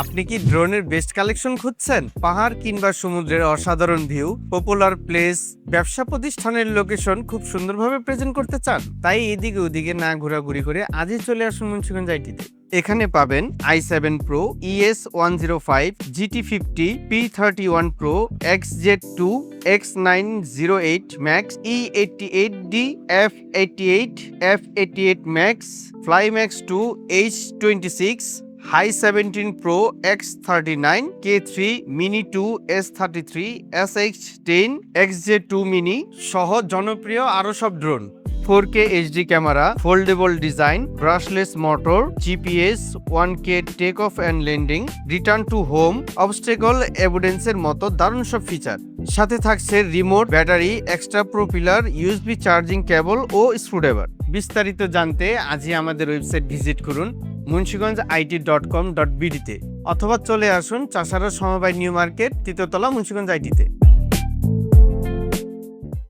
আপনি কি ড্রোনের বেস্ট কালেকশন খুঁজছেন? পাহাড় কিংবা সমুদ্রের অসাধারণ ভিউ, পপুলার প্লেস, ব্যবসা প্রতিষ্ঠানের লোকেশন খুব সুন্দরভাবে প্রেজেন্ট করতে চান? তাই এদিকে ওদিকে না ঘোরাঘুরি করে আজই চলে আসুন মুন্সিগঞ্জ আইটিতে। এখানে পাবেন i7 Pro, ES105, GT50, P31 Pro, XZ2, X908 Max, E88D, F88, F88 Max, Flymax 2, H26, High 17 Pro, X39, K3, Mini 2, S33, SX10, XJ2 Mini সহ জনপ্রিয় আরো সব drone. 4K HD camera, Foldable Design, Brushless Motor, GPS, 1K Take Off and Landing, Return to Home, Obstacle Avoidance এর মতো দারুণ সব feature. সাথে থাকছে remote, battery, extra propeller, USB charging cable ও স্ক্রুড্রাইভার। বিস্তারিত জানতে আজই আমাদের ওয়েবসাইট ভিজিট করুন munshiganjit.com.bd তে, অথবা চলে আসুন চাষারা সমবায় নিউ মার্কেট, তৃতীয়তলা, মুন্সিগঞ্জ আইটিতে।